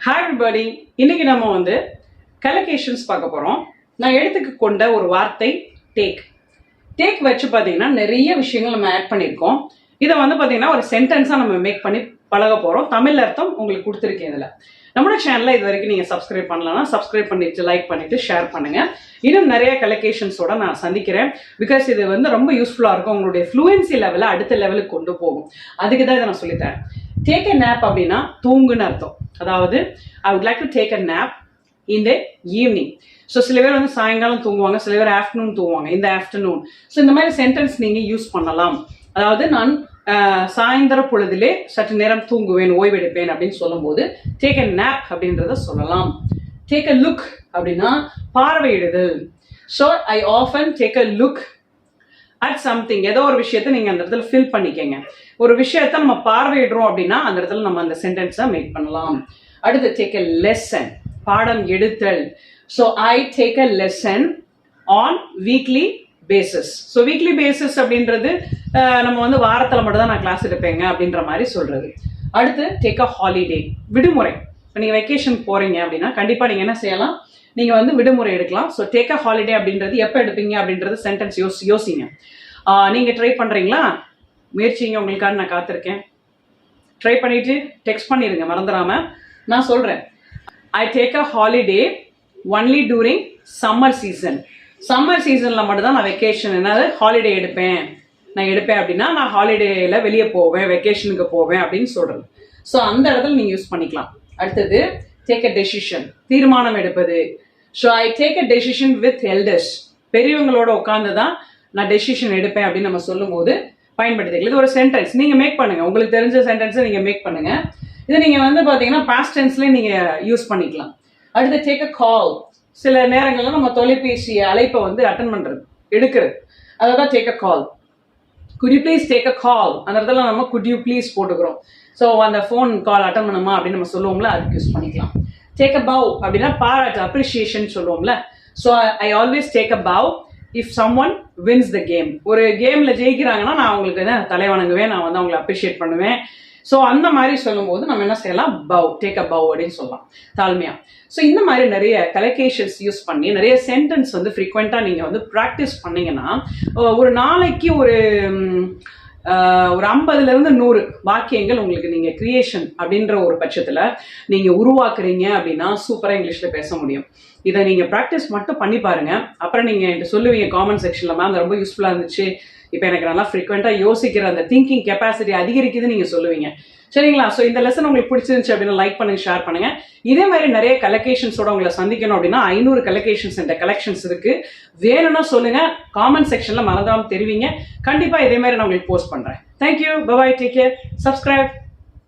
Hi everybody, இன்னைக்கு நம்ம வந்து கலோகேஷன்ஸ் பார்க்க போகிறோம். நான் எடுத்துக்க கொண்ட ஒரு வார்த்தை டேக். டேக் வச்சு பார்த்தீங்கன்னா நிறைய விஷயங்கள் நம்ம ஆட் பண்ணியிருக்கோம். இதை வந்து பார்த்தீங்கன்னா ஒரு சென்டென்ஸாக நம்ம மேக் பண்ணி பழக போகிறோம். தமிழ் அர்த்தம் உங்களுக்கு கொடுத்துருக்கேன். இதில் நம்மளோட சேனலை இது வரைக்கும் நீங்கள் சப்ஸ்கிரைப் பண்ணலன்னா சப்ஸ்கிரைப் பண்ணிட்டு லைக் பண்ணிட்டு ஷேர் பண்ணுங்க. இன்னும் நிறைய கலோகேஷன்ஸோட நான் சந்திக்கிறேன். பிகாஸ் இது வந்து ரொம்ப யூஸ்ஃபுல்லாக இருக்கும். உங்களுடைய ஃப்ளூயன்சி லெவலை அடுத்த லெவலுக்கு கொண்டு போகும். அதுக்கு தான் இதை நான் சொல்லித்தரேன். டேக் எ நேப் அப்படின்னா தூங்குன்னு அர்த்தம். அதாவது I would like to take a nap in the evening. So சில பேர் வந்து சாயங்காலம் தூங்குவாங்க, சில பேர் ஆஃப்டர்நூன் தூங்குவாங்க, இந்த ஆஃப்டர்நூன். ஸோ இந்த மாதிரி சென்டென்ஸ் நீங்கள் யூஸ் பண்ணலாம். அதாவது நான் சாயந்தர பொழுதிலே சற்று நேரம் தூங்குவேன், ஓய்வெடுப்பேன் அப்படின்னு சொல்லும்போது டேக் அ நேப் அப்படின்றத சொல்லலாம். டேக் அ லுக் அப்படின்னா பார்வையிடுதல். So I often take a look at something. ஏதோ ஒரு விஷயத்தை நீங்கள் அந்த இடத்துல ஃபில் பண்ணிக்கங்க. ஒரு விஷயத்த நம்ம பார்வையிடுறோம் அப்படின்னா அந்த இடத்துல நம்ம அந்த சென்டென்ஸை மேக் பண்ணலாம். அடுத்து டேக் அ லெசன், பாடம் எடுத்தல். So I take a lesson on weekly basis. So weekly basis அப்படின்றது நம்ம வந்து வாரத்தில் மட்டும் தான் நான் கிளாஸ் எடுப்பேங்க அப்படின்ற மாதிரி சொல்றது. அடுத்து டேக் அ ஹாலிடே, விடுமுறை. இப்போ நீங்கள் வெக்கேஷன் போறீங்க அப்படின்னா கண்டிப்பாக நீங்கள் என்ன செய்யலாம், நீங்கள் வந்து விடுமுறை எடுக்கலாம். ஸோ டேக் அ ஹாலிடே அப்படின்றது எப்போ எடுப்பீங்க அப்படின்றது சென்டென்ஸ் யோசிங்க. நீங்கள் ட்ரை பண்ணுறீங்களா? முயற்சிங்க, உங்களுக்காக நான் காத்திருக்கேன். ட்ரை பண்ணிட்டு டெக்ஸ்ட் பண்ணிடுங்க மறந்துடாம. நான் சொல்கிறேன், I take a holiday only during summer season. Summer சீசனில் மட்டும்தான் நான் வெக்கேஷன் என்னது ஹாலிடே எடுப்பேன். நான் எடுப்பேன் அப்படின்னா நான் ஹாலிடேயில் வெளியே போவேன், வெக்கேஷனுக்கு போவேன் அப்படின்னு சொல்கிறது. ஸோ அந்த இடத்துல நீங்கள் யூஸ் பண்ணிக்கலாம். அடுத்தது டேக் அ டெசிஷன், தீர்மானம் எடுப்பது. So I take a decision with elders. பெரியவங்களோட உட்காந்து தான் நான் டெசிஷன் எடுப்பேன் அப்படின்னு நம்ம சொல்லும்போது பயன்படுத்திக்கலாம். இது ஒரு சென்டென்ஸ் நீங்கள் மேக் பண்ணுங்க. உங்களுக்கு தெரிஞ்ச சென்டென்ஸை நீங்கள் மேக் பண்ணுங்க. இதை நீங்கள் வந்து பார்த்தீங்கன்னா பாஸ்ட் டென்ஸ்லேயே நீங்கள் யூஸ் பண்ணிக்கலாம். அடுத்து டேக் அ கால். சில நேரங்களில் நம்ம தொலைபேசி அழைப்பை வந்து அட்டன் பண்ணுறது, எடுக்கிறது, அதை தான் take a call. Could you please take a call. அந்த இடத்துல நம்ம குட் யூ ப்ளீஸ் போட்டுக்கிறோம். ஸோ அந்த ஃபோன் கால் அட்டன் பண்ணுமா அப்படின்னு நம்ம சொல்லுவோம்ல, அதுக்கு யூஸ் பண்ணிக்கலாம். டேக் அ பவ் அப்படின்னா பாராட்டு, அப்ரிஷியேஷன் சொல்லுவோம்ல. So I always take a bow if someone wins the game. ஒரு கேமில் ஜெயிக்கிறாங்கன்னா நான் அவங்களுக்கு தலை வணங்குவேன், நான் வந்து அவங்களை அப்ரிஷியேட் பண்ணுவேன். ஸோ அந்த மாதிரி சொல்லும்போது நம்ம என்ன செய்யலாம், பவ், டேக் அ பவ் அப்படின்னு சொல்லலாம் தாழ்மையா. ஸோ இந்த மாதிரி நிறைய கலோகேஷன்ஸ் யூஸ் பண்ணி நிறைய சென்டென்ஸ் வந்து ஃப்ரீக்வெண்ட்டாக நீங்கள் வந்து ப்ராக்டிஸ் பண்ணீங்கன்னா ஒரு நாளைக்கு ஒரு 50லேருந்து 100 வாக்கியங்கள் உங்களுக்கு நீங்கள் கிரியேஷன் அப்படின்ற ஒரு பட்சத்தில் நீங்கள் உருவாக்குறீங்க அப்படின்னா சூப்பராக இங்கிலீஷில் பேச முடியும். இதை நீங்கள் ப்ராக்டிஸ் மட்டும் பண்ணி பாருங்க. அப்புறம் நீங்கள் என்கிட்ட சொல்லுவீங்க காமெண்ட் செக்ஷனில், மேம் அது ரொம்ப யூஸ்ஃபுல்லாக இருந்துச்சு, இப்போ எனக்கு நல்லா ஃப்ரீக்வெண்ட்டாக யோசிக்கிற அந்த திங்கிங் கெப்பாசிட்டி அதிகரிக்குதுன்னு நீங்கள் சொல்லுவீங்க. சரிங்களா? ஸோ இந்த லெசன் உங்களுக்கு பிடிச்சிருந்துச்சு அப்படின்னா லைக் பண்ணுங்க, ஷேர் பண்ணுங்க. இதே மாதிரி நிறைய கலெக்ஷன்ஸோட உங்களை சந்திக்கணும் அப்படின்னா 500 கலெக்ஷன்ஸ் என்ற கலெக்ஷன்ஸ் இருக்கு. வேணும்னா சொல்லுங்க, காமெண்ட் செக்ஷன்ல மறந்தாம தெரிவிங்க. கண்டிப்பா இதே மாதிரி நான் உங்களுக்கு போஸ்ட் பண்றேன். Thank you, bye, take care, subscribe.